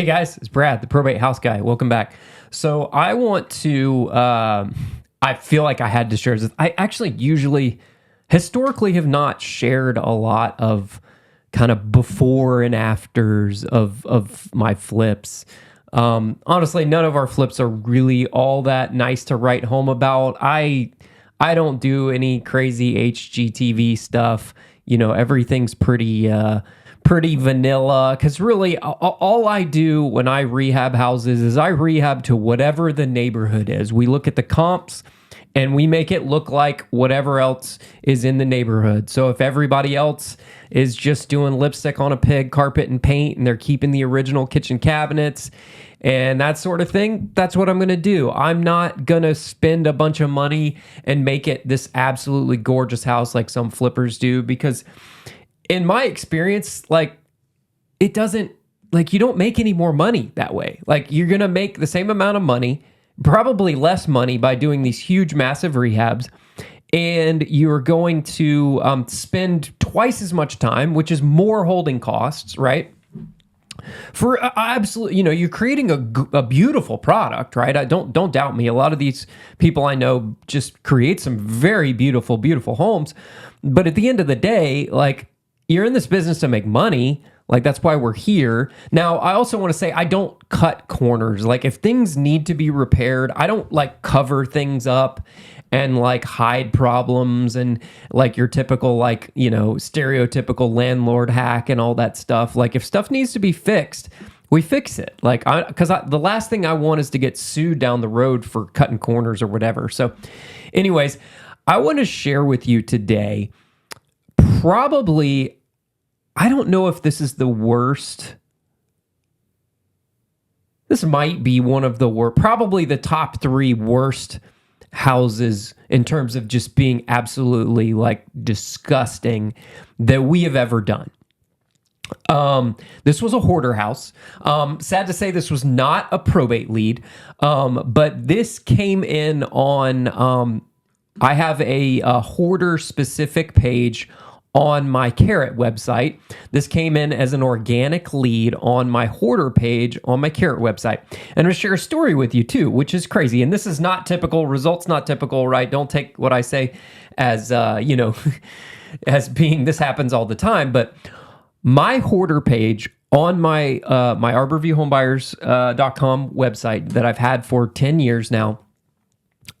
Hey guys, it's Brad, the probate house guy. Welcome back. So I want to, I feel like I had to share this. I actually usually, historically, have not shared a lot of kind of before and afters of my flips. Honestly, none of our flips are really all that nice to write home about. I don't do any crazy HGTV stuff. You know, everything's pretty vanilla, because really all I do when I rehab houses is I rehab to whatever the neighborhood is. We look at the comps and we make it look like whatever else is in the neighborhood. So if everybody else is just doing lipstick on a pig, carpet and paint, and they're keeping the original kitchen cabinets and that sort of thing, that's what I'm going to do. I'm not going to spend a bunch of money and make it this absolutely gorgeous house like some flippers do, because in my experience, like, it doesn't, like, you don't make any more money that way. Like, you're going to make the same amount of money, probably less money by doing these huge, massive rehabs. And you're going to spend twice as much time, which is more holding costs, right? For absolutely, you know, you're creating a beautiful product, right? Don't doubt me. A lot of these people I know just create some very beautiful, beautiful homes. But at the end of the day, like, you're in this business to make money. Like, that's why we're here. Now, I also want to say I don't cut corners. Like, if things need to be repaired, I don't like cover things up and like hide problems and like your typical, like, you know, stereotypical landlord hack and all that stuff. Like, if stuff needs to be fixed, we fix it. Like, because the last thing I want is to get sued down the road for cutting corners or whatever. So anyways, I want to share with you today, probably, I don't know if this is the worst. This might be one of the worst, probably the top 3 worst houses in terms of just being absolutely like disgusting that we have ever done. This was a hoarder house. Sad to say, this was not a probate lead, but this came in on, I have a hoarder specific page on my Carrot website. This came in as an organic lead on my Hoarder page on my Carrot website. And I'm going to share a story with you too, which is crazy. And this is not typical, results not typical, right? Don't take what I say as, you know, as being this happens all the time. But my Hoarder page on my my arborviewhomebuyers.com website that I've had for 10 years now,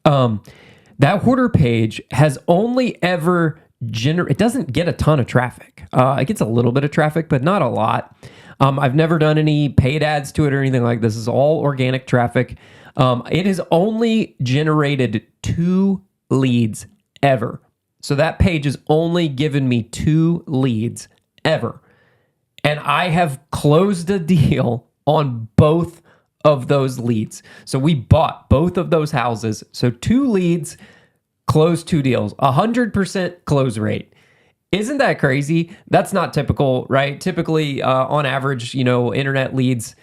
that Hoarder page has only ever it doesn't get a ton of traffic. It gets a little bit of traffic, but not a lot. I've never done any paid ads to it or anything like this. It's all organic traffic. It has only generated 2 leads ever. So that page has only given me 2 leads ever. And I have closed a deal on both of those leads. So we bought both of those houses. So 2 leads, closed 2 deals, 100% close rate. Isn't that crazy? That's not typical, right? Typically, on average, you know, internet leads,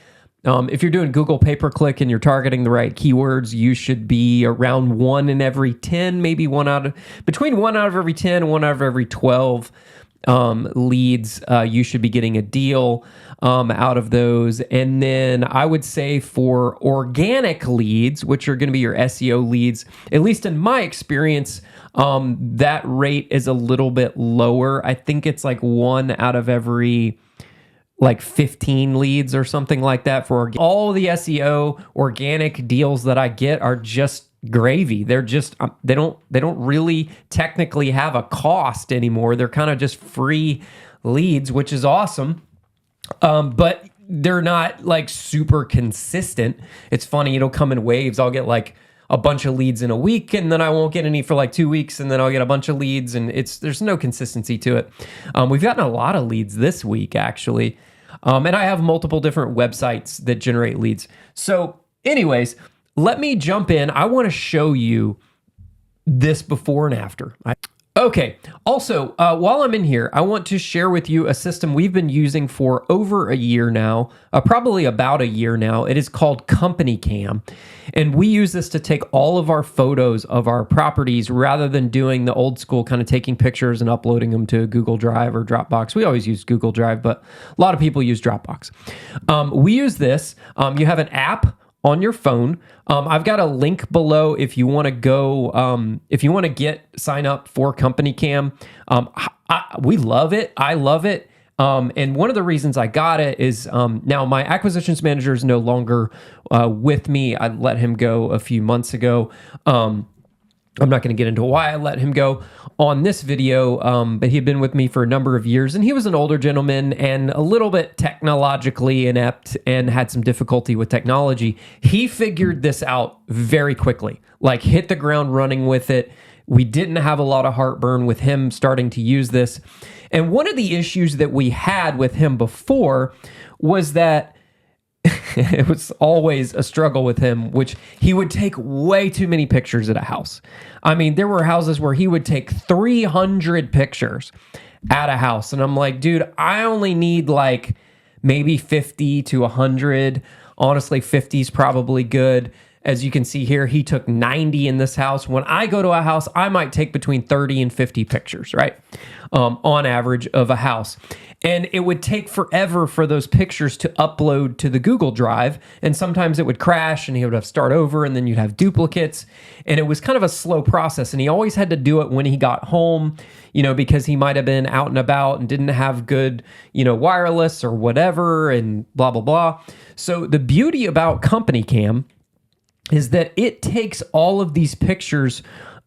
if you're doing Google pay-per-click and you're targeting the right keywords, you should be around 1 in every 10, maybe between 1 out of every 10 and 1 out of every 12 leads. You should be getting a deal out of those. And then I would say for organic leads, which are going to be your SEO leads, at least in my experience, that rate is a little bit lower. I think it's like 1 out of every like 15 leads or something like that. For all the SEO organic deals that I get are just gravy. They're just they don't really technically have a cost anymore. They're kind of just free leads, which is awesome. But they're not like super consistent. It's funny, it'll come in waves. I'll get like a bunch of leads in a week, and then I won't get any for like 2 weeks, and then I'll get a bunch of leads, and there's no consistency to it. We've gotten a lot of leads this week, actually. And I have multiple different websites that generate leads. So anyways, let me jump in. I want to show you this before and after. Okay. Also, while I'm in here, I want to share with you a system we've been using for over a year now, probably about a year now. It is called Company Cam. And we use this to take all of our photos of our properties rather than doing the old school kind of taking pictures and uploading them to Google Drive or Dropbox. We always use Google Drive, but a lot of people use Dropbox. We use this. You have an app on your phone. I've got a link below if you want to go, if you want to sign up for Company Cam. We love it. I love it. And one of the reasons I got it is now my acquisitions manager is no longer with me. I let him go a few months ago. I'm not going to get into why I let him go on this video, but he had been with me for a number of years, and he was an older gentleman and a little bit technologically inept and had some difficulty with technology. He figured this out very quickly, like hit the ground running with it. We didn't have a lot of heartburn with him starting to use this. And one of the issues that we had with him before was that it was always a struggle with him, which he would take way too many pictures at a house. I mean, there were houses where he would take 300 pictures at a house. And I'm like, dude, I only need like maybe 50 to 100. Honestly, 50 is probably good. As you can see here, he took 90 in this house. When I go to a house, I might take between 30 and 50 pictures, right? On average of a house. And it would take forever for those pictures to upload to the Google Drive. And sometimes it would crash and he would have to start over and then you'd have duplicates. And it was kind of a slow process. And he always had to do it when he got home, because he might have been out and about and didn't have good, wireless or whatever and blah, blah, blah. So the beauty about Company Cam is that it takes all of these pictures,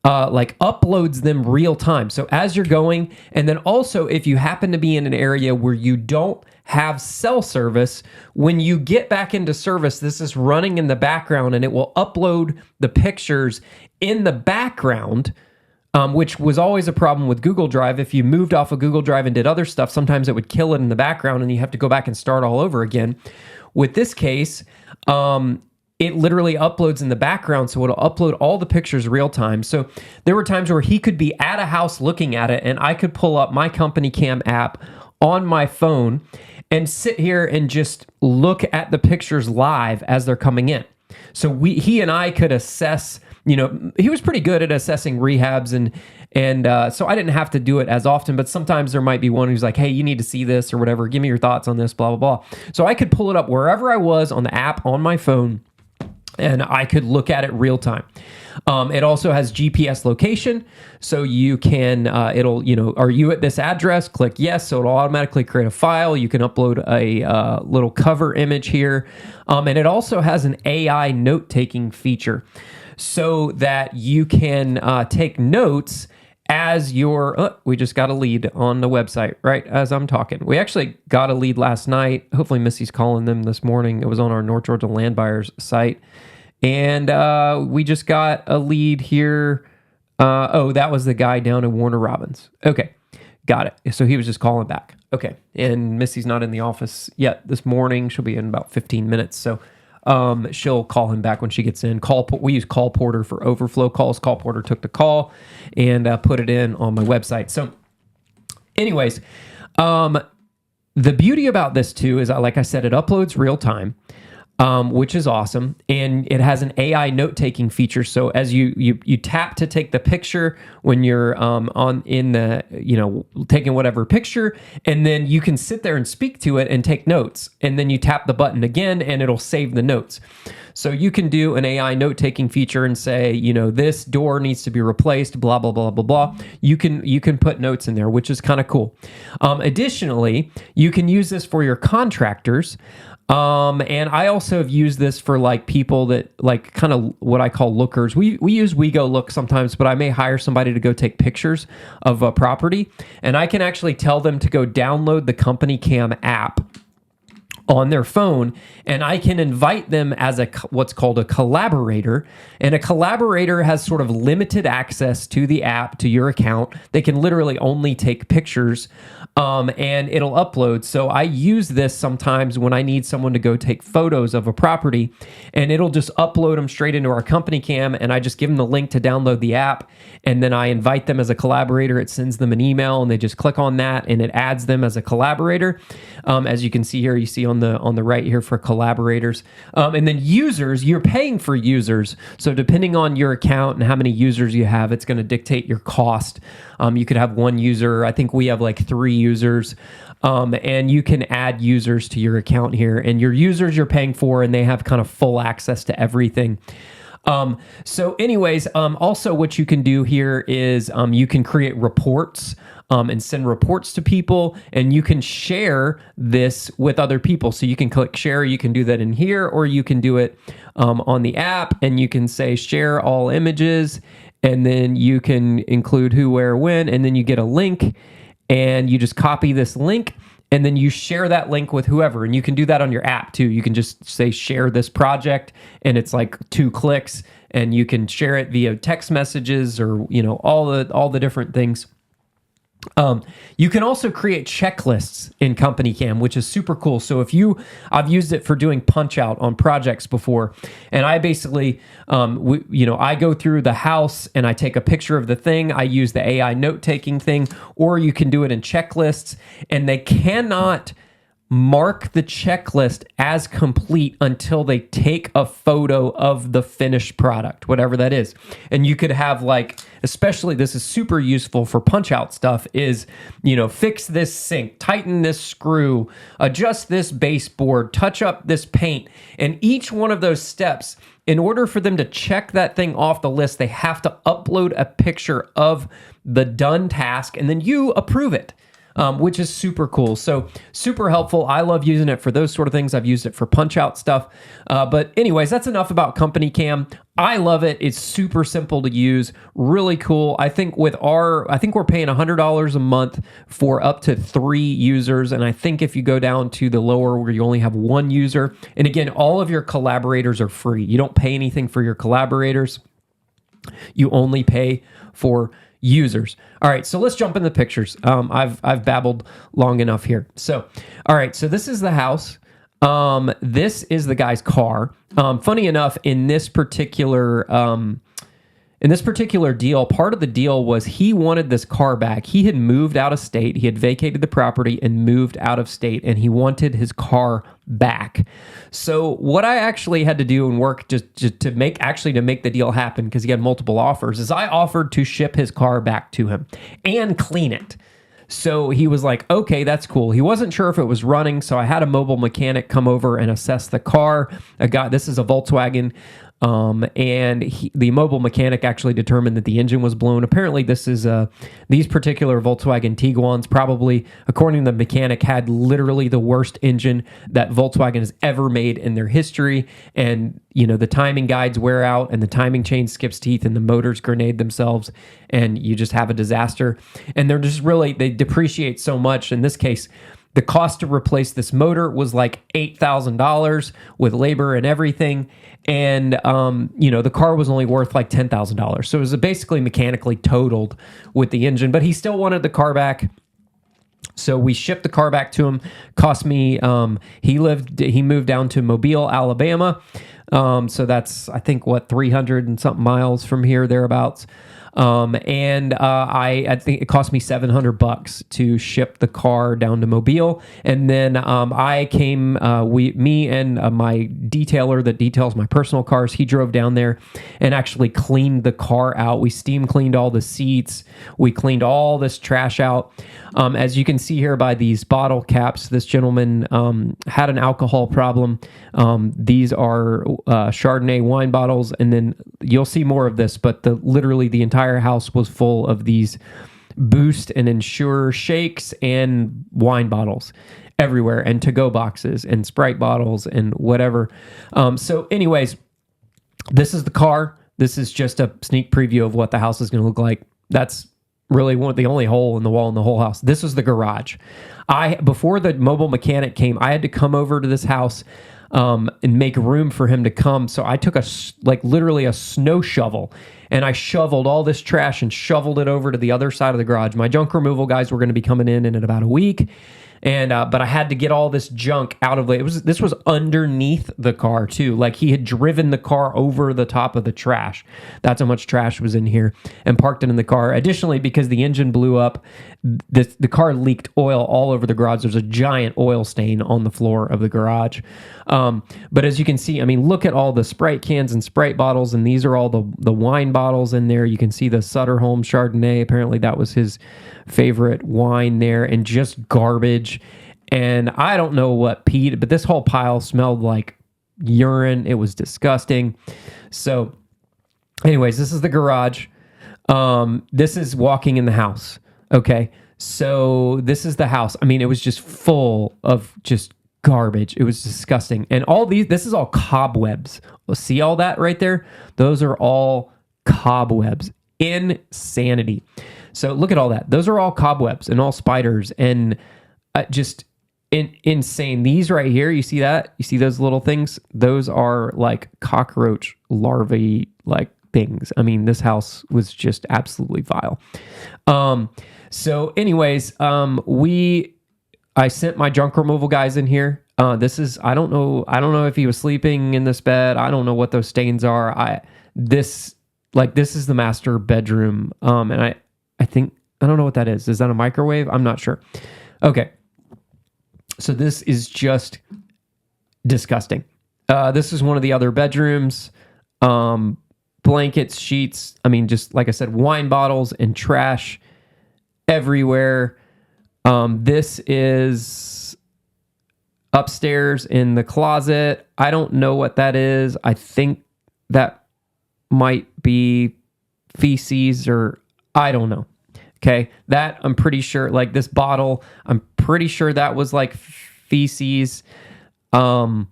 uploads them real time. So as you're going, and then also if you happen to be in an area where you don't have cell service, when you get back into service, this is running in the background and it will upload the pictures in the background, which was always a problem with Google Drive. If you moved off of Google Drive and did other stuff, sometimes it would kill it in the background and you have to go back and start all over again. With this case, it literally uploads in the background, so it'll upload all the pictures real time. So there were times where he could be at a house looking at it, and I could pull up my Company Cam app on my phone and sit here and just look at the pictures live as they're coming in. So he and I could assess, he was pretty good at assessing rehabs, and so I didn't have to do it as often, but sometimes there might be one who's like, hey, you need to see this or whatever. Give me your thoughts on this, blah, blah, blah. So I could pull it up wherever I was on the app on my phone, and I could look at it real time. It also has GPS location, so you can, are you at this address? Click yes, so it'll automatically create a file. You can upload a little cover image here. And it also has an AI note-taking feature so that you can take notes as we just got a lead on the website, right as I'm talking. We actually got a lead last night. Hopefully Missy's calling them this morning. It was on our North Georgia Land Buyers site. And we just got a lead here. That was the guy down in Warner Robins. Okay, got it. So he was just calling back. Okay, and Missy's not in the office yet this morning. She'll be in about 15 minutes. So she'll call him back when she gets in. We use Call Porter for overflow calls. Call Porter took the call and put it in on my website. So anyways, the beauty about this too is, like I said, it uploads real time. Which is awesome, and it has an AI note-taking feature. So as you tap to take the picture when you're taking whatever picture, and then you can sit there and speak to it and take notes, and then you tap the button again, and it'll save the notes. So you can do an AI note-taking feature and say, this door needs to be replaced, blah blah blah blah blah. You can put notes in there, which is kind of cool. Additionally, you can use this for your contractors. And I also have used this for like people that like kind of what I call lookers. We use WeGo Look sometimes, but I may hire somebody to go take pictures of a property, and I can actually tell them to go download the Company Cam app on their phone, and I can invite them as what's called a collaborator. And a collaborator has sort of limited access to the app, to your account. They can literally only take pictures, and it'll upload. So I use this sometimes when I need someone to go take photos of a property, and it'll just upload them straight into our company cam, and I just give them the link to download the app, and then I invite them as a collaborator. It sends them an email, and they just click on that, and it adds them as a collaborator. As you can see here, you see on the right here for collaborators. And then users, you're paying for users. So depending on your account and how many users you have, it's going to dictate your cost. You could have one user. I think we have like 3 users. And you can add users to your account here. And your users you're paying for, and they have kind of full access to everything. So anyways, also what you can do here is you can create reports and send reports to people, and you can share this with other people. So you can click share. You can do that in here, or you can do it on the app, and you can say share all images, and then you can include who, where, when, and then you get a link, and you just copy this link, and then you share that link with whoever. And you can do that on your app too. You can just say share this project, and it's like 2 clicks, and you can share it via text messages, or all the different things. You can also create checklists in Company Cam, which is super cool. So I've used it for doing punch out on projects before, and I basically, I go through the house and I take a picture of the thing. I use the AI note taking thing, or you can do it in checklists, and they cannot mark the checklist as complete until they take a photo of the finished product, whatever that is. And you could have especially this is super useful for punch out stuff, is, fix this sink, tighten this screw, adjust this baseboard, touch up this paint. And each one of those steps, in order for them to check that thing off the list, they have to upload a picture of the done task, and then you approve it. Which is super cool. So super helpful. I love using it for those sort of things. I've used it for punch out stuff. But anyways, that's enough about Company Cam. I love it. It's super simple to use. Really cool. I think we're paying $100 a month for up to 3 users. And I think if you go down to the lower where you only have 1 user, and again, all of your collaborators are free. You don't pay anything for your collaborators. You only pay for users. All right, so let's jump into pictures. I've babbled long enough here. So, all right, so this is the house. This is the guy's car. Funny enough, in this particular deal, part of the deal was he wanted this car back. He had moved out of state. He had vacated the property and moved out of state, and he wanted his car back. So what I actually had to do and work just to make the deal happen, because he had multiple offers, is I offered to ship his car back to him and clean it. So he was like, okay, that's cool. He wasn't sure if it was running, so I had a mobile mechanic come over and assess the car. This is a Volkswagen. And the mobile mechanic actually determined that the engine was blown. Apparently, these particular Volkswagen Tiguan's probably, according to the mechanic, had literally the worst engine that Volkswagen has ever made in their history. And, the timing guides wear out, and the timing chain skips teeth, and the motors grenade themselves, and you just have a disaster. And they depreciate so much. In this case, the cost to replace this motor was like $8,000 with labor and everything. And, the car was only worth like $10,000. So it was basically mechanically totaled with the engine, but he still wanted the car back. So we shipped the car back to him. Cost me, he moved down to Mobile, Alabama. So that's, I think, 300 and something miles from here, thereabouts. I think it cost me $700 to ship the car down to Mobile. And then, I came, me and my detailer that details my personal cars, he drove down there and actually cleaned the car out. We steam cleaned all the seats. We cleaned all this trash out. As you can see here by these bottle caps, this gentleman, had an alcohol problem. These are, Chardonnay wine bottles. And then you'll see more of this, but literally the entire house was full of these Boost and Ensure shakes and wine bottles everywhere, and to-go boxes and Sprite bottles and whatever. So anyways, this is the car. This is just a sneak preview of what the house is going to look like. That's really the only hole in the wall in the whole house. This was the garage. Before the mobile mechanic came, I had to come over to this house and make room for him to come. So I took literally a snow shovel, and I shoveled all this trash and shoveled it over to the other side of the garage. My junk removal guys were going to be coming in about a week. And but I had to get all this junk out of it. This was underneath the car too. Like he had driven the car over the top of the trash. That's how much trash was in here, and parked it in the car. Additionally, because the engine blew up, the car leaked oil all over the garage. There's a giant oil stain on the floor of the garage. But as you can see, I mean, look at all the Sprite cans and Sprite bottles, and these are all the wine bottles in there. You can see the Sutter Home Chardonnay. Apparently, that was his favorite wine there, and just garbage. And I don't know what peed, but this whole pile smelled like urine. It was disgusting. So anyways, this is the garage. This is walking in the house. Okay. So this is the house. I mean, it was just full of just garbage. It was disgusting. And this is all cobwebs. See all that right there? Those are all cobwebs. Insanity. So look at all that. Those are all cobwebs and all spiders, and just insane. These right here, you see that? You see those little things? Those are like cockroach larvae like things. I mean, this house was just absolutely vile. So anyways, I sent my junk removal guys in here. This is, I don't know if he was sleeping in this bed. I don't know what those stains are. This is the master bedroom. And I think, I don't know what that is. Is that a microwave? I'm not sure. Okay. So this is just disgusting. This is one of the other bedrooms. Blankets, sheets. I mean, just like I said, wine bottles and trash everywhere. This is upstairs in the closet. I don't know what that is. I think that might be feces, or I don't know. Okay. That I'm pretty sure, like this bottle, I'm pretty sure that was like feces. It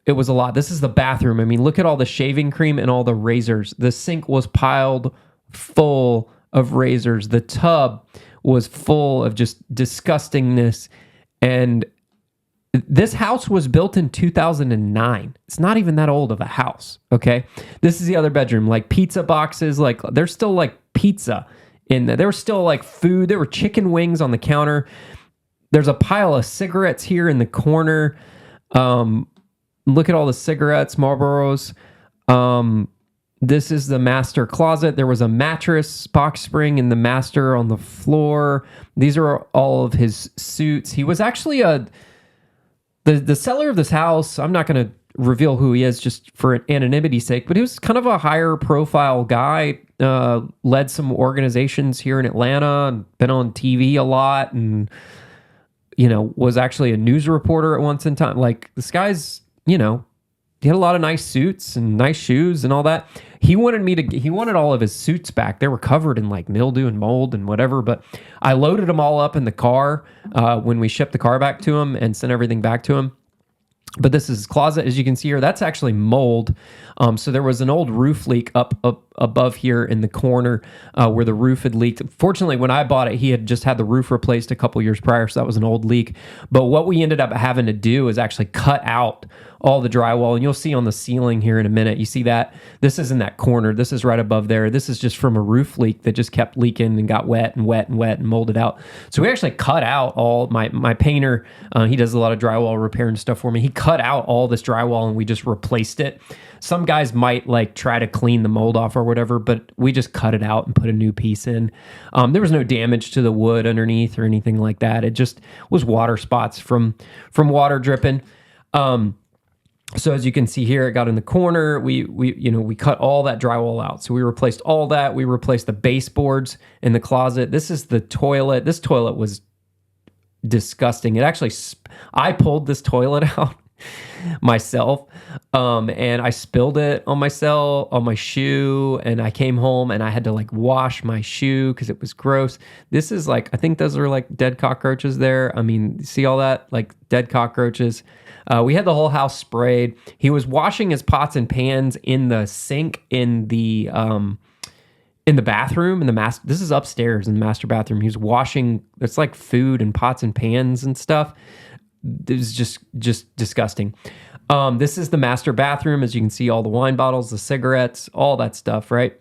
was a lot. This is the bathroom. I mean, look at all the shaving cream and all the razors. The sink was piled full of razors. The tub was full of just disgustingness. And this house was built in 2009. It's not even that old of a house. Okay. This is the other bedroom, like pizza boxes. Like there's still like pizza in there. There was still like food. There were chicken wings on the counter. There's a pile of cigarettes here in the corner. Look at all the cigarettes, Marlboros. This is the master closet. There was a mattress box spring in the master on the floor. These are all of his suits. He was actually the seller of this house. I'm not going to reveal who he is just for anonymity's sake, but he was kind of a higher profile guy, led some organizations here in Atlanta, and been on TV a lot, and, you know, was actually a news reporter at once in time. Like, this guy's, you know, he had a lot of nice suits and nice shoes and all that. He wanted all of his suits back. They were covered in like mildew and mold and whatever, but I loaded them all up in the car when we shipped the car back to him and sent everything back to him. But this is his closet, as you can see here. That's actually mold. So there was an old roof leak up above here in the corner where the roof had leaked. Fortunately, when I bought it, he had just had the roof replaced a couple years prior, so that was an old leak. But what we ended up having to do is actually cut out all the drywall, and you'll see on the ceiling here in a minute. You see that? This is in that corner. This is right above there. This is just from a roof leak that just kept leaking and got wet and wet and wet and molded out. So we actually cut out all my painter. He does a lot of drywall repair and stuff for me. He cut out all this drywall and we just replaced it. Some guys might like try to clean the mold off or whatever, but we just cut it out and put a new piece in. There was no damage to the wood underneath or anything like that. It just was water spots from water dripping. So as you can see here, it got in the corner. We cut all that drywall out. So we replaced all that. We replaced the baseboards in the closet. This is the toilet. This toilet was disgusting. It actually, I pulled this toilet out myself, and I spilled it on my shoe, and I came home and I had to like wash my shoe because it was gross. This is like, I think those are like dead cockroaches there. I mean, see all that? Like dead cockroaches. We had the whole house sprayed. He was washing his pots and pans in the sink in the in the bathroom, this is upstairs in the master bathroom. He was washing, it's like food and pots and pans and stuff. It was just disgusting. This is the master bathroom. As you can see, all the wine bottles, the cigarettes, all that stuff, right?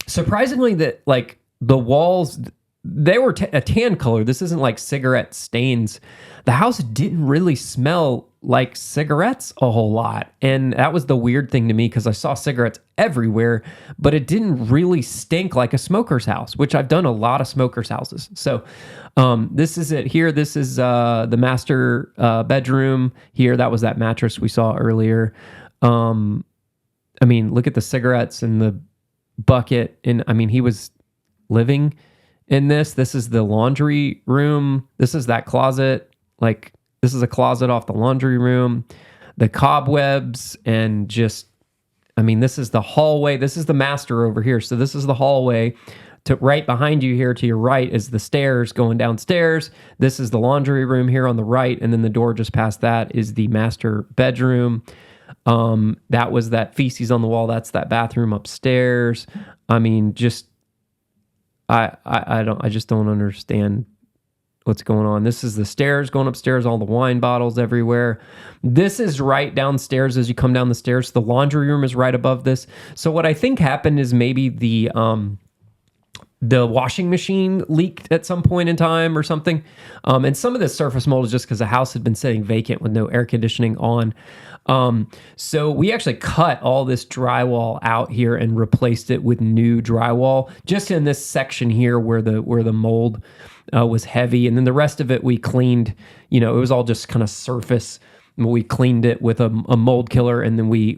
Surprisingly, that like the walls, they were a tan color. This isn't like cigarette stains. The house didn't really smell like cigarettes a whole lot. And that was the weird thing to me, because I saw cigarettes everywhere, but it didn't really stink like a smoker's house, which I've done a lot of smokers' houses. So this is it here. This is the master bedroom here. That was that mattress we saw earlier. I mean, look at the cigarettes and the bucket. And I mean, he was living in this. This is the laundry room. This is that closet. Like, this is a closet off the laundry room. The cobwebs and just, I mean, this is the hallway. This is the master over here. So this is the hallway. To right behind you here to your right is the stairs going downstairs. This is the laundry room here on the right. And then the door just past that is the master bedroom. That was that feces on the wall. That's that bathroom upstairs. I mean, just, I just don't understand what's going on. This is the stairs going upstairs, all the wine bottles everywhere. This is right downstairs as you come down the stairs. The laundry room is right above this. So what I think happened is maybe the washing machine leaked at some point in time or something. And some of this surface mold is just because the house had been sitting vacant with no air conditioning on. So we actually cut all this drywall out here and replaced it with new drywall just in this section here where the mold was heavy. And then the rest of it we cleaned, it was all just kind of surface. We cleaned it with a mold killer. And then we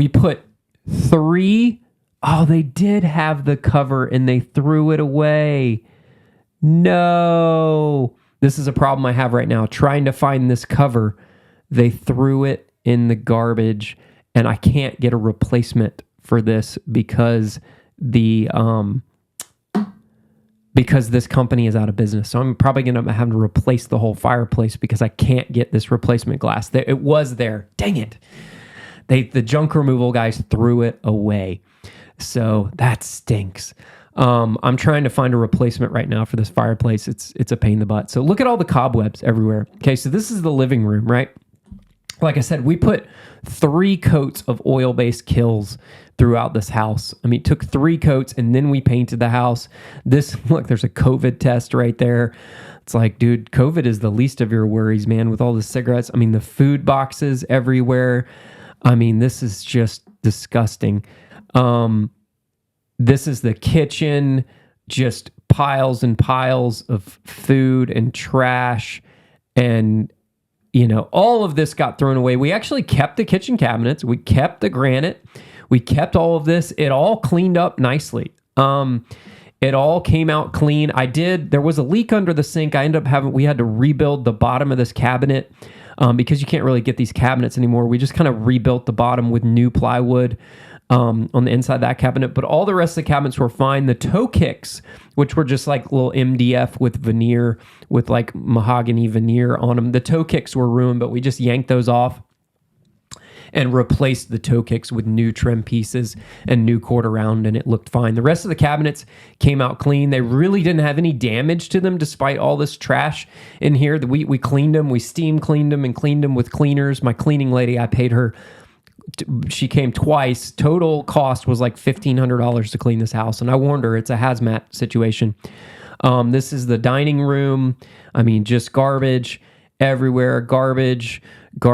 put 3. Oh, they did have the cover and they threw it away. No. This is a problem I have right now. Trying to find this cover. They threw it in the garbage and I can't get a replacement for this because because this company is out of business. So I'm probably going to have to replace the whole fireplace because I can't get this replacement glass. It was there. Dang it. The junk removal guys threw it away. So that stinks. I'm trying to find a replacement right now for this fireplace. It's a pain in the butt. So look at all the cobwebs everywhere. Okay, so this is the living room, right? Like I said, we put 3 coats of oil-based kills throughout this house. I mean, it took 3 coats and then we painted the house. Look, there's a COVID test right there. It's like, dude, COVID is the least of your worries, man, with all the cigarettes. I mean, the food boxes everywhere. I mean, this is just disgusting. This is the kitchen, just piles and piles of food and trash, and all of this got thrown away. We actually kept the kitchen cabinets, we kept the granite, we kept all of this. It all cleaned up nicely. It all came out clean. There was a leak under the sink. We had to rebuild the bottom of this cabinet because you can't really get these cabinets anymore. We just kind of rebuilt the bottom with new plywood on the inside of that cabinet, but all the rest of the cabinets were fine. The toe kicks, which were just like little MDF with veneer, with like mahogany veneer on them, the toe kicks were ruined, but we just yanked those off and replaced the toe kicks with new trim pieces and new cord around, and it looked fine. The rest of the cabinets came out clean. They really didn't have any damage to them despite all this trash in here. We cleaned them, we steam cleaned them and cleaned them with cleaners. My cleaning lady, I paid her, she came twice. Total cost was like $1,500 to clean this house. And I warned her, it's a hazmat situation. This is the dining room. I mean, just garbage everywhere. Garbage. Look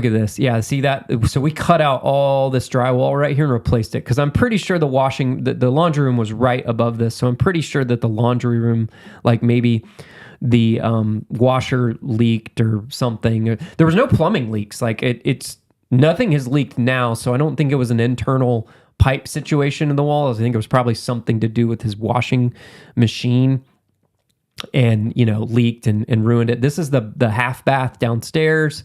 at this. Yeah, see that? So we cut out all this drywall right here and replaced it because I'm pretty sure the laundry room was right above this. So I'm pretty sure that the laundry room, like maybe the washer leaked or something. There was no plumbing leaks. Like it's nothing has leaked now, so I don't think it was an internal pipe situation in the wall. I think it was probably something to do with his washing machine, and leaked and ruined it. This is the half bath downstairs.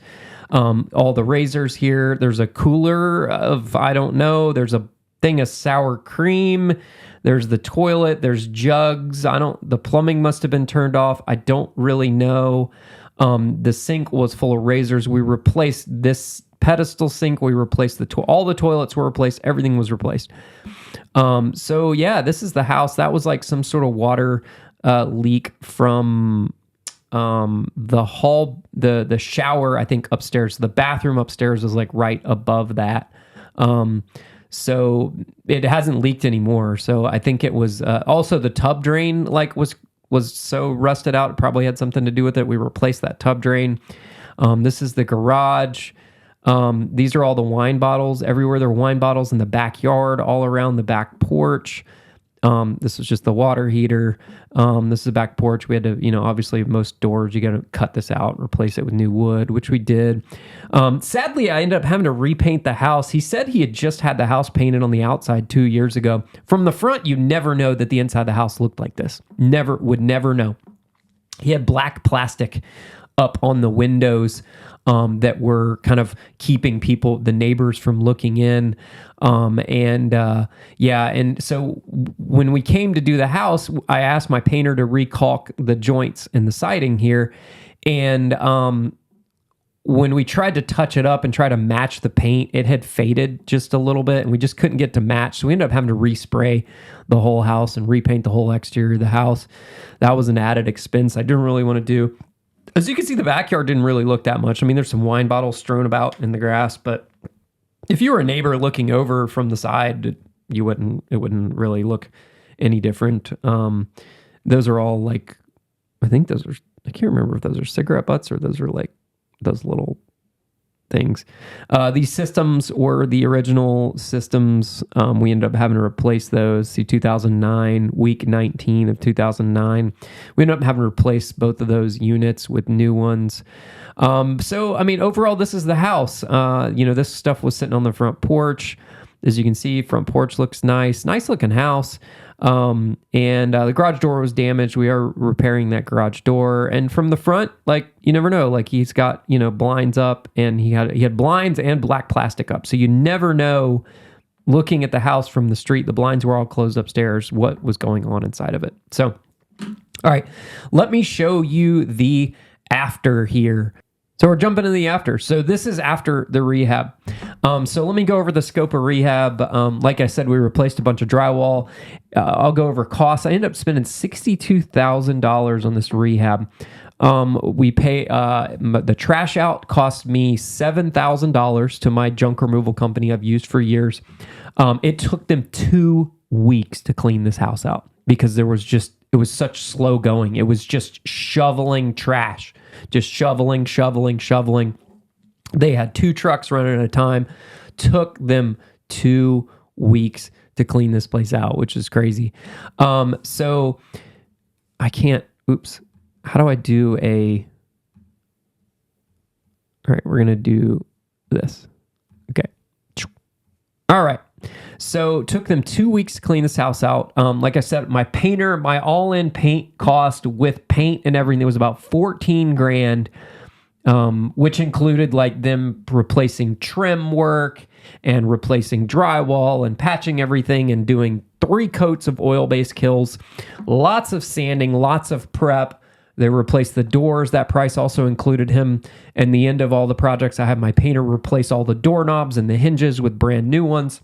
All the razors here. There's a cooler of I don't know. There's a thing of sour cream. There's the toilet. There's jugs. The plumbing must have been turned off. I don't really know. The sink was full of razors. We replaced this pedestal sink. We replaced all the toilets were replaced. Everything was replaced. So yeah, this is the house. That was like some sort of water leak from the hall, the shower, I think upstairs. The bathroom upstairs is like right above that. So it hasn't leaked anymore. So I think it was also the tub drain like was so rusted out. It probably had something to do with it. We replaced that tub drain. This is the garage. These are all the wine bottles. Everywhere there are wine bottles in the backyard, all around the back porch. This was just the water heater. This is the back porch. We had to, obviously most doors, you got to cut this out and replace it with new wood, which we did. Sadly, I ended up having to repaint the house. He said he had just had the house painted on the outside 2 years ago. From the front, you never know that the inside of the house looked like this. Would never know. He had black plastic up on the windows that were kind of keeping the neighbors from looking in. And so when we came to do the house, I asked my painter to recaulk the joints in the siding here. And when we tried to touch it up and try to match the paint, it had faded just a little bit and we just couldn't get to match. So we ended up having to respray the whole house and repaint the whole exterior of the house. That was an added expense I didn't really want to do. As you can see, the backyard didn't really look that much. I mean, there's some wine bottles strewn about in the grass, but if you were a neighbor looking over from the side, it wouldn't really look any different. Those are all like, I can't remember if those are cigarette butts or those are like those little things. These systems were the original systems. We ended up having to replace those. See, 2009, week 19 of 2009. We ended up having to replace both of those units with new ones. So, I mean, overall, this is the house. This stuff was sitting on the front porch. As you can see, front porch looks nice. Nice looking house. And the garage door was damaged. We are repairing that garage door. And from the front, like, you never know, like he's got, blinds up and he had blinds and black plastic up. So you never know, looking at the house from the street, the blinds were all closed upstairs, what was going on inside of it. So, all right, let me show you the after here. So we're jumping into the after. So this is after the rehab. So let me go over the scope of rehab. Like I said, we replaced a bunch of drywall. I'll go over costs. I ended up spending $62,000 on this rehab. We pay the trash out cost me $7,000 to my junk removal company I've used for years. It took them 2 weeks to clean this house out because it was such slow going. It was just shoveling trash. Just shoveling. They had 2 trucks running at a time. Took them 2 weeks to clean this place out, which is crazy. So I can't, how do I do all right, we're going to do this. Okay. All right. So took them 2 weeks to clean this house out. Like I said, my all-in paint cost with paint and everything was about $14,000, which included like them replacing trim work and replacing drywall and patching everything and doing 3 coats of oil-based kills, lots of sanding, lots of prep. They replaced the doors. That price also included him. And the end of all the projects, I had my painter replace all the doorknobs and the hinges with brand new ones.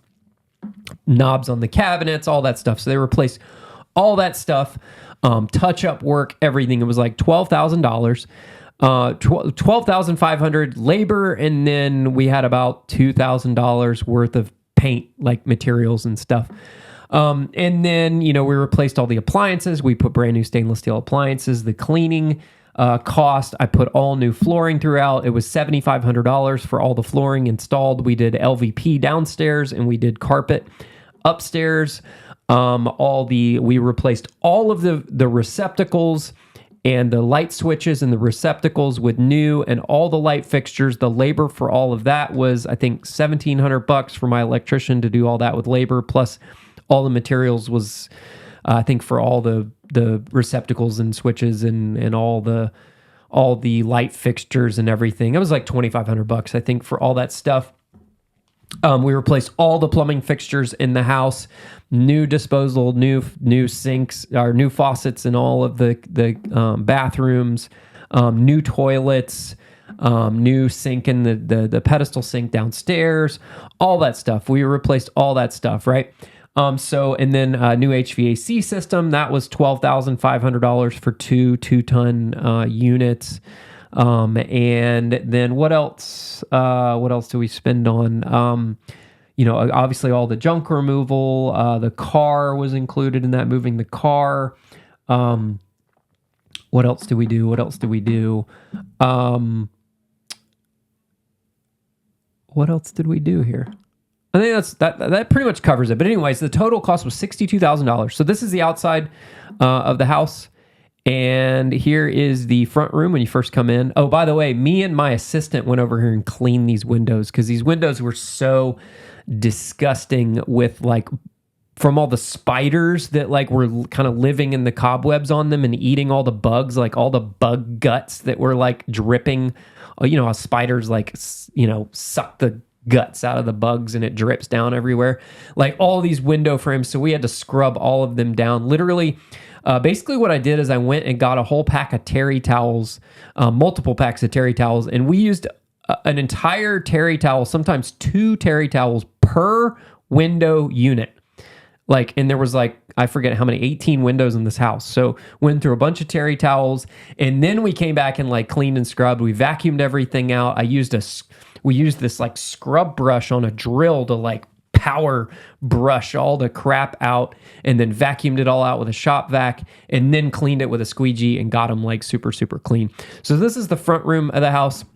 Knobs on the cabinets, all that stuff. So they replaced all that stuff, touch-up work, everything. It was like $12,000, $12,500 labor, and then we had about $2,000 worth of paint, like materials and stuff. And then, we replaced all the appliances. We put brand new stainless steel appliances. The cleaning cost, I put all new flooring throughout. It was $7,500 for all the flooring installed. We did LVP downstairs and we did carpet upstairs. We replaced all of the receptacles and the light switches and the receptacles with new, and all the light fixtures. The labor for all of that was, I think, $1,700 for my electrician to do all that with labor, plus all the materials was, I think, for all the receptacles and switches and all the light fixtures and everything. It was like $2,500, I think, for all that stuff. We replaced all the plumbing fixtures in the house, new disposal, new sinks, or new faucets in all of the bathrooms. new toilets, new sink in the pedestal sink downstairs, all that stuff. We replaced all that stuff, right? And then new HVAC system, that was $12,500 for two 2-ton units. And then what else? What else do we spend on? Obviously all the junk removal. The car was included in that, moving the car. What else do we do? What else did we do here? I think that pretty much covers it. But anyways, the total cost was $62,000. So this is the outside of the house. And here is the front room when you first come in. Oh, by the way, me and my assistant went over here and cleaned these windows because these windows were so disgusting with from all the spiders that were kind of living in the cobwebs on them and eating all the bugs, all the bug guts that were dripping. How spiders suck the guts out of the bugs and it drips down everywhere. All these window frames. So we had to scrub all of them down. Literally, basically what I did is I went and got a whole pack of terry towels, multiple packs of terry towels, and we used an entire terry towel, sometimes 2 terry towels per window unit. And there was I forget how many, 18 windows in this house. So went through a bunch of terry towels, and then we came back and cleaned and scrubbed. We vacuumed everything out. We used this scrub brush on a drill to power brush all the crap out, and then vacuumed it all out with a shop vac, and then cleaned it with a squeegee and got them super, super clean. So this is the front room of the house.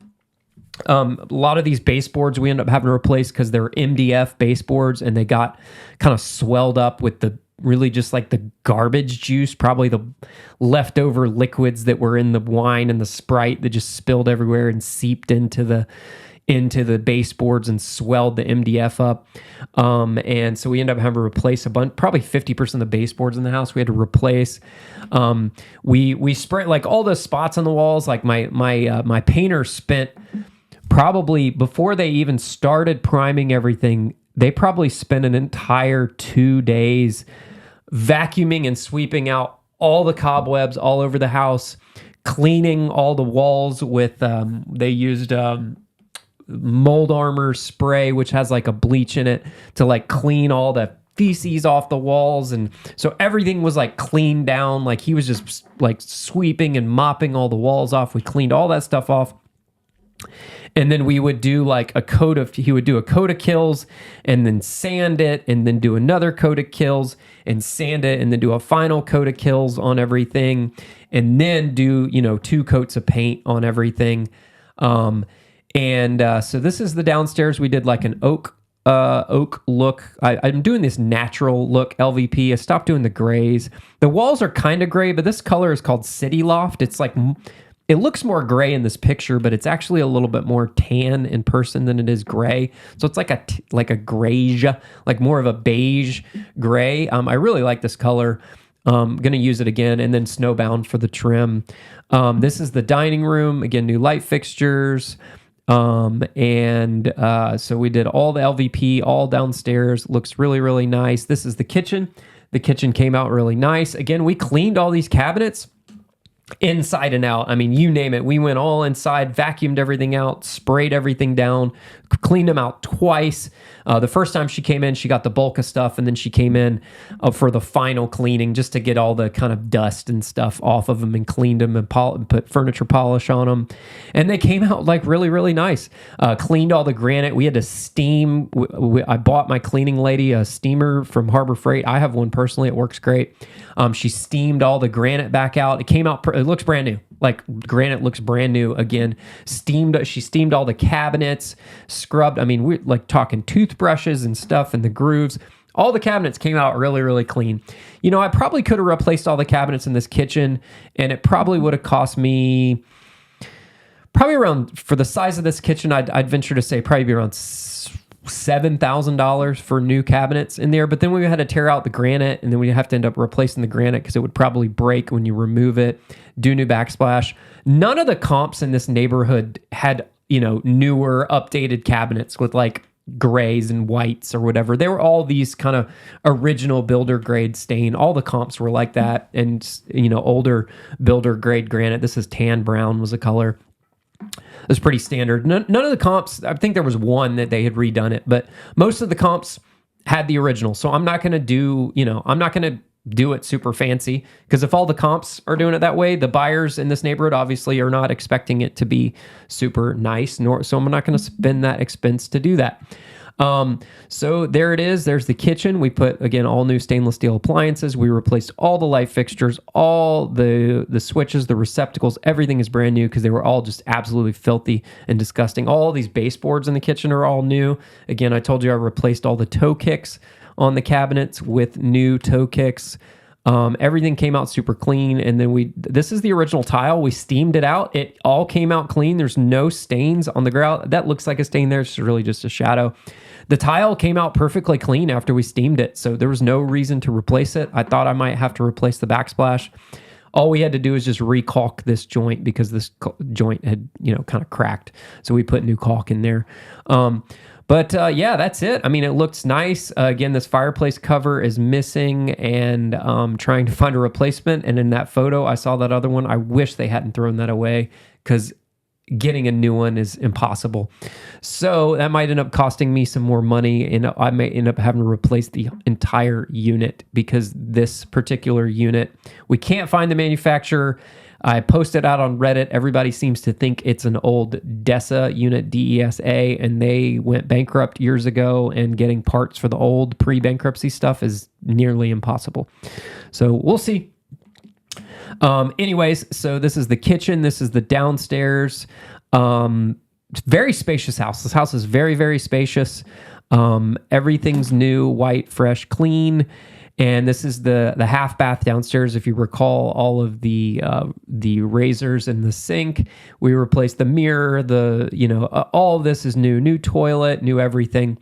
A lot of these baseboards we end up having to replace because they're MDF baseboards, and they got kind of swelled up with the really just the garbage juice, probably the leftover liquids that were in the wine and the Sprite that just spilled everywhere and seeped into the baseboards and swelled the MDF up. And so we ended up having to replace a bunch, probably 50% of the baseboards in the house we had to replace. We sprayed all the spots on the walls. My painter spent probably, before they even started priming everything, they probably spent an entire 2 days vacuuming and sweeping out all the cobwebs all over the house, cleaning all the walls with, they used mold armor spray, which has a bleach in it to clean all the feces off the walls. And so everything was cleaned down. He was just sweeping and mopping all the walls off. We cleaned all that stuff off. And then we would do he would do a coat of kills and then sand it, and then do another coat of kills and sand it, and then do a final coat of kills on everything, and then do, 2 coats of paint on everything. So this is the downstairs. We did an oak look. I'm doing this natural look LVP. I stopped doing the grays. The walls are kind of gray, but this color is called City Loft. It's it looks more gray in this picture, but it's actually a little bit more tan in person than it is gray. So it's like a grayish, more of a beige gray. I really like this color. I'm going to use it again. And then Snowbound for the trim. This is the dining room. Again, new light fixtures. So we did all the LVP, all downstairs. Looks really, really nice. This is the kitchen. The kitchen came out really nice. Again, we cleaned all these cabinets inside and out. I mean, you name it. We went all inside, vacuumed everything out, sprayed everything down, cleaned them out twice. The first time she came in, she got the bulk of stuff, and then she came in for the final cleaning just to get all the kind of dust and stuff off of them, and cleaned them and put furniture polish on them. And they came out really, really nice. Cleaned all the granite. We had to steam. I bought my cleaning lady a steamer from Harbor Freight. I have one personally. It works great. She steamed all the granite back out. It came out, it looks brand new. Granite looks brand new again. She steamed all the cabinets, scrubbed. I mean, we're talking toothbrushes and stuff and the grooves. All the cabinets came out really, really clean. I probably could have replaced all the cabinets in this kitchen, and it probably would have cost me around, for the size of this kitchen, I'd venture to say probably be around $7,000 for new cabinets in there. But then we had to tear out the granite, and then we have to end up replacing the granite because it would probably break when you remove it, do new backsplash. None of the comps in this neighborhood had, newer updated cabinets with grays and whites or whatever. They were all these kind of original builder grade stain. All the comps were like that. And, older builder grade granite. This is tan brown was the color. It was pretty standard. None of the comps, I think there was one that they had redone it, but most of the comps had the original. So I'm not going to do, I'm not going to do it super fancy, because if all the comps are doing it that way, the buyers in this neighborhood obviously are not expecting it to be super nice, so I'm not going to spend that expense to do that. So there it is. There's the kitchen. We put, again, all new stainless steel appliances. We replaced all the light fixtures, all the switches, the receptacles. Everything is brand new because they were all just absolutely filthy and disgusting. All these baseboards in the kitchen are all new. Again, I told you I replaced all the toe kicks on the cabinets with new toe kicks. Everything came out super clean. And then this is the original tile. We steamed it out. It all came out clean. There's no stains on the ground. That looks like a stain there. It's really just a shadow. The tile came out perfectly clean after we steamed it. So there was no reason to replace it. I thought I might have to replace the backsplash. All we had to do is just recaulk this joint because this joint had, kind of cracked. So we put new caulk in there. But that's it. I mean, it looks nice. Again, this fireplace cover is missing, and trying to find a replacement. And in that photo, I saw that other one. I wish they hadn't thrown that away, because getting a new one is impossible. So that might end up costing me some more money, and I may end up having to replace the entire unit, because this particular unit, we can't find the manufacturer. I posted out on Reddit. Everybody seems to think it's an old DESA unit, DESA, and they went bankrupt years ago, and getting parts for the old pre-bankruptcy stuff is nearly impossible. So we'll see. Anyways, so this is the kitchen. This is the downstairs. Very spacious house. This house is very, very spacious. Everything's new, white, fresh, clean. And this is the half bath downstairs. If you recall, all of the razors in the sink, we replaced the mirror. All of this is new. New toilet, new everything.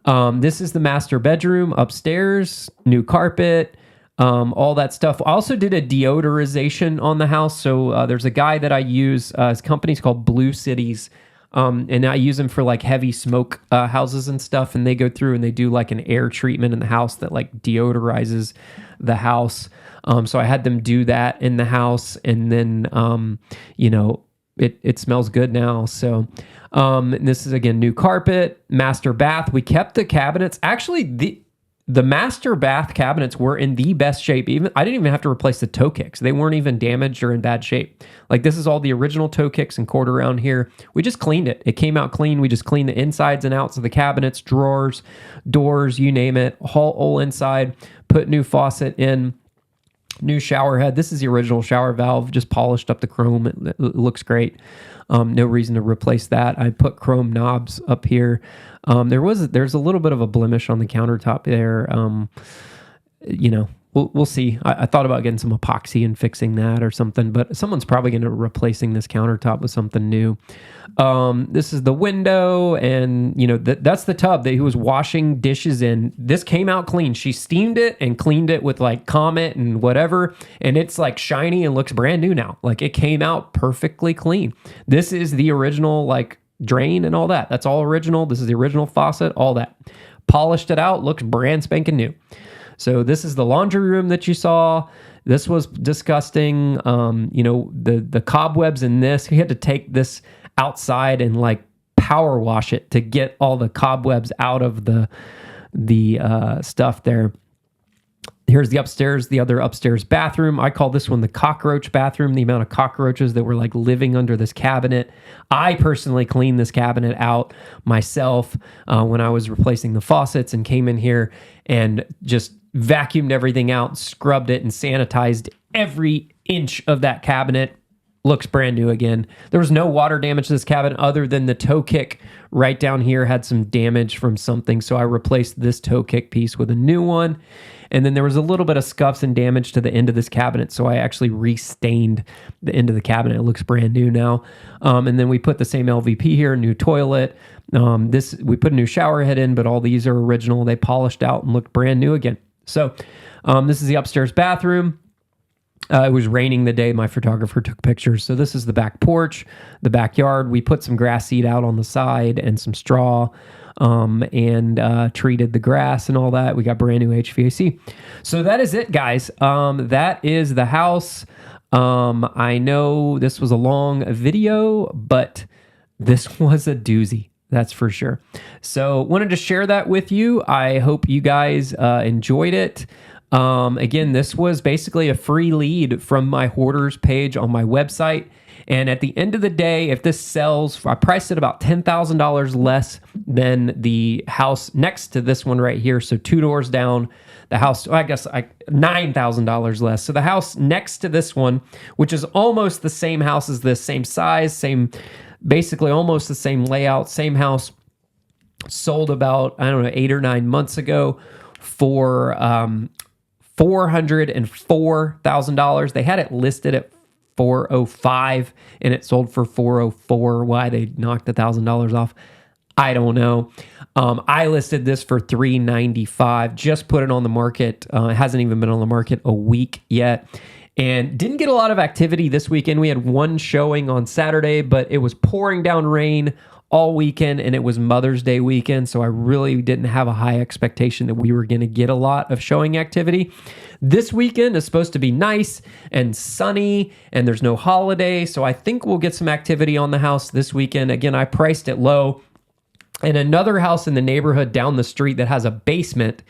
This is the master bedroom upstairs. New carpet. All that stuff. I also did a deodorization on the house. So there's a guy that I use. His company's called Blue Cities. And I use them for like heavy smoke houses and stuff. And they go through and they do like an air treatment in the house that like deodorizes the house. So I had them do that in the house. And then, it smells good now. So this is, again, new carpet, master bath. We kept the cabinets. Actually, the master bath cabinets were in the best shape. I didn't even have to replace the toe kicks. They weren't even damaged or in bad shape. Like, this is all the original toe kicks and cord around here. We just cleaned it. It came out clean. We just cleaned the insides and outs of the cabinets, drawers, doors, you name it, whole inside. Put new faucet in, new shower head. This is the original shower valve. Just polished up the chrome. It looks great. No reason to replace that. I put chrome knobs up here. There's a little bit of a blemish on the countertop there. We'll see. I thought about getting some epoxy and fixing that or something, but someone's probably going to replacing this countertop with something new. This is the window, and that's the tub that he was washing dishes in. This came out clean. She steamed it and cleaned it with like Comet and whatever, and it's like shiny and looks brand new now. Like, it came out perfectly clean. This is the original like drain and all that. That's all original. This is the original faucet, all that. Polished it out, looks brand spanking new. So this is the laundry room that you saw. This was disgusting. The cobwebs in this, he had to take this outside and like power wash it to get all the cobwebs out of the stuff there. Here's the other upstairs bathroom. I call this one the cockroach bathroom, the amount of cockroaches that were like living under this cabinet. I personally cleaned this cabinet out myself when I was replacing the faucets, and came in here and just vacuumed everything out, scrubbed it, and sanitized every inch of that cabinet. Looks brand new again. There was no water damage to this cabinet other than the toe kick right down here had some damage from something. So I replaced this toe kick piece with a new one. And then there was a little bit of scuffs and damage to the end of this cabinet. So I actually restained the end of the cabinet. It looks brand new now. And then we put the same LVP here, new toilet. We put a new shower head in, but all these are original. They polished out and looked brand new again. So this is the upstairs bathroom. It was raining the day my photographer took pictures. So this is the back porch, the backyard. We put some grass seed out on the side and some straw. and treated the grass and all that. We got brand new HVAC. So that is it, guys. That is the house. I know this was a long video, but this was a doozy. That's for sure. So wanted to share that with you. I hope you guys enjoyed it. Again, this was basically a free lead from my Hoarders page on my website. And at the end of the day, if this sells, I priced it about $10,000 less than the house next to this one right here. So 2 doors down, the house, I guess $9,000 less. So the house next to this one, which is almost the same house as this, same size, basically almost the same layout, same house, sold about, 8 or 9 months ago for $404,000. They had it listed at $405 and it sold for $404. Why they knocked $1,000 off, I don't know. I listed this for $395. Just put it on the market. It hasn't even been on the market a week yet, and didn't get a lot of activity this weekend. We had one showing on Saturday, but it was pouring down rain all weekend, and it was Mother's Day weekend, so I really didn't have a high expectation that we were going to get a lot of showing activity. This weekend is supposed to be nice and sunny, and there's no holiday, so I think we'll get some activity on the house this weekend. Again, I priced it low. And another house in the neighborhood down the street that has a basement,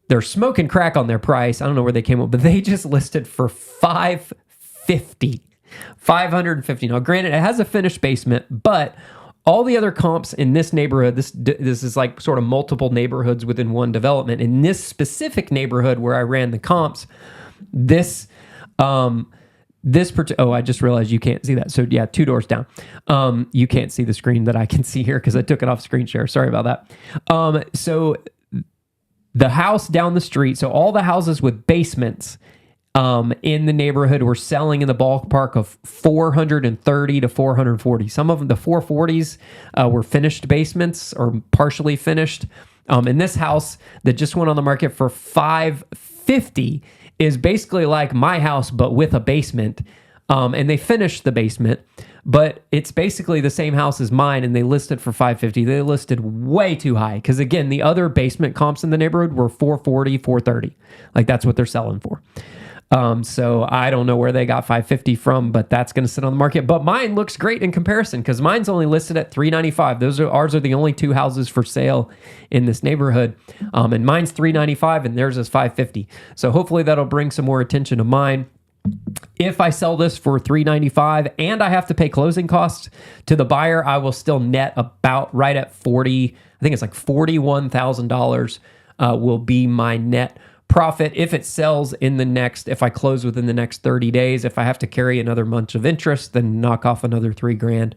they're smoking crack on their price. I don't know where they came up, but they just listed for $550. Now, granted, it has a finished basement, but all the other comps in this neighborhood, this is like sort of multiple neighborhoods within one development. In this specific neighborhood where I ran the comps, I just realized you can't see that. So yeah, 2 doors down. You can't see the screen that I can see here because I took it off screen share. Sorry about that. So the house down the street, so all the houses with basements in the neighborhood were selling in the ballpark of $430 to $440. Some of them, the 440s, were finished basements or partially finished. And this house that just went on the market for $550 is basically like my house, but with a basement. And they finished the basement, but it's basically the same house as mine, and they listed for $550. They listed way too high because, again, the other basement comps in the neighborhood were $440, $430. Like, that's what they're selling for. So I don't know where they got $550 from, but that's going to sit on the market. But mine looks great in comparison because mine's only listed at $395. Ours are the only 2 houses for sale in this neighborhood. And mine's $395 and theirs is $550. So hopefully that'll bring some more attention to mine. If I sell this for $395 and I have to pay closing costs to the buyer, I will still net about right at $41,000 will be my net profit if it sells if I close within the next 30 days. If I have to carry another bunch of interest, then knock off another $3,000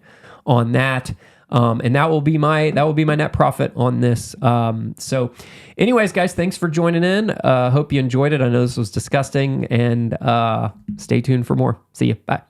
on that. And that will be my net profit on this. So anyways, guys, thanks for joining in. Hope you enjoyed it. I know this was disgusting, and stay tuned for more. See you. Bye.